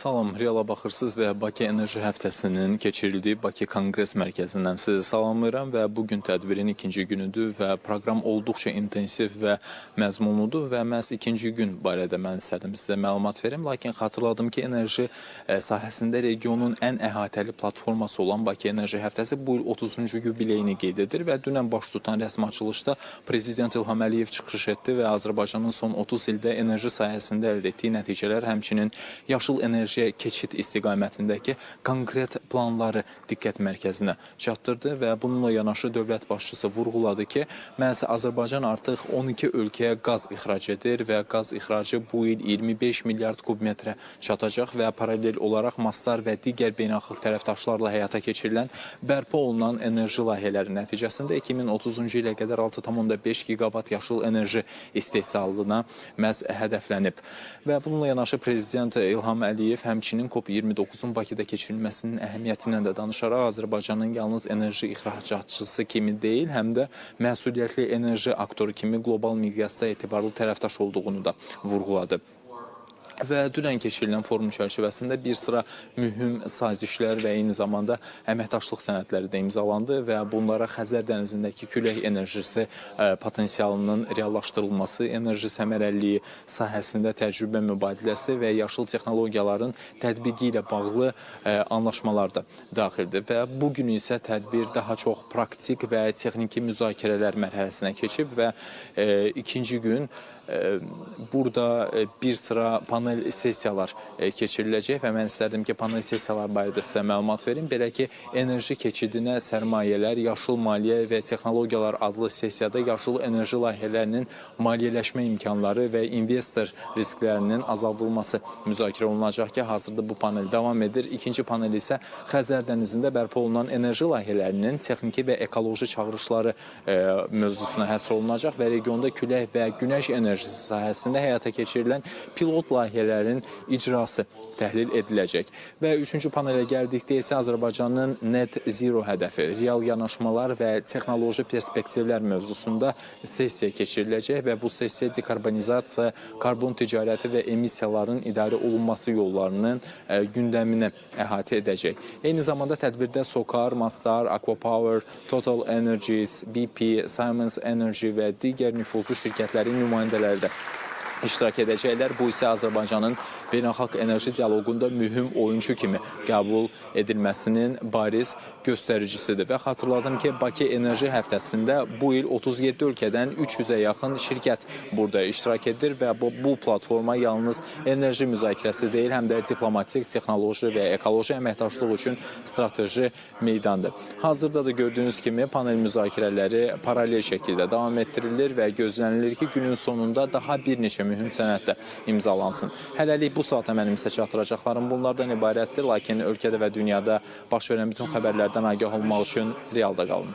Salam, Reala baxırsınız və Bakı Enerji Həftəsinin keçirildiyi Bakı Konqres Mərkəzindən sizi salamlayıram və bugün tədbirin ikinci günüdür və proqram olduqca intensiv və məzmunludur və məhz ikinci gün barədə mən istədim sizə məlumat verim. Lakin xatırladım ki, enerji sahəsində regionun ən əhatəli platforması olan Bakı Enerji Həftəsi bu il 30-cu yubileyini qeyd edir və dünən baş tutan rəsmi açılışda Prezident İlham Əliyev çıxış etdi və Azərbaycanın son 30 ildə enerji sahəsində əldə etdiyi nəticələr, həmçinin yaşıl enerjiyə keçid istiqamətindəki konkret planları diqqət mərkəzinə çatdırdı və bununla yanaşı dövlət başçısı vurğuladı ki, məhz Azərbaycan artıq 12 ölkəyə qaz ixrac edir və qaz ixracı bu il 25 milyard kubmetrə çatacaq və paralel olaraq Mastar və digər beynəlxalq tərəfdaşlarla həyata keçirilən bərpa olunan enerji layihələri nəticəsində 2030-cu ilə qədər 6,5 giqavat yaşıl enerji istehsalına məhz hədəflənib. Və bununla yanaşı Prezident İlham Əliyev həmçinin COP29-un Bakıda keçirilməsinin əhəmiyyətindən də danışaraq Azərbaycanın yalnız enerji ixracatçısı kimi deyil, həm də məsuliyyətli enerji aktoru kimi qlobal miqyasda etibarlı tərəfdaş olduğunu da vurğuladı. Və dünən keçirilən forum çərçivəsində bir sıra mühüm sazişlər və eyni zamanda əməkdaşlıq sənədləri də imzalandı və bunlara Xəzər dənizindəki külək enerjisi potensialının reallaşdırılması, enerji səmərəliliyi sahəsində təcrübə mübadiləsi və yaşıl texnologiyaların tətbiqi ilə bağlı anlaşmalar da daxildir. Və bugün isə tədbir daha çox praktik və texniki müzakirələr mərhələsinə keçib və ikinci gün burada bir sıra panel sessiyalar keçiriləcək və mən istərdim ki, panel sessiyalar barədə sizə məlumat verim. Belə ki, enerji keçidinə sərmayələr, yaşıl maliyyə və texnologiyalar adlı sessiyada yaşıl enerji layihələrinin maliyyələşmə imkanları və investor risklərinin azaldılması müzakirə olunacaq ki, hazırda bu panel davam edir. İkinci panel isə Xəzər dənizində bərpa olunan enerji layihələrinin texniki və ekoloji çağırışları mövzusuna həsr olunacaq və regionda külək və günəş enerjisi sahəsində həyata keçirilən pilot layihələrin icrası təhlil ediləcək. Və üçüncü panelə gəldikdə isə Azərbaycanın net zero hədəfi, real yanaşmalar və texnoloji perspektivlər mövzusunda sessiya keçiriləcək və bu sessiya dekarbonizasiya, karbon ticarəti və emissiyaların idarə olunması yollarının gündəmini əhatə edəcək. Eyni zamanda tədbirdə SOCAR, Mastar, Aquapower, Total Energies, BP, Siemens Energy və digər nüfuzlu şirkətlərin nümayəndələri də iştirak edəcəklər. Bu isə Azərbaycanın beynəlxalq enerji dialoqunda mühüm oyuncu kimi qəbul edilməsinin bariz göstəricisidir. Və xatırladım ki, Bakı Enerji Həftəsində bu il 37 ölkədən 300-ə yaxın şirkət burada iştirak edir və bu platforma yalnız enerji müzakirəsi deyil, həm də diplomatik, texnoloji və ekoloji əməkdaşlıq üçün strateji meydandır. Hazırda da gördüyünüz kimi panel müzakirələri paralel şəkildə davam etdirilir və gözlənilir ki, günün sonunda daha bir neçə mühüm sənəd də imzalansın. Hələlik bu saata mənim isə çatdıracaqlarım bunlardan ibarətdir, lakin ölkədə və dünyada baş verən bütün xəbərlərdən agah olmaq üçün realda qalın.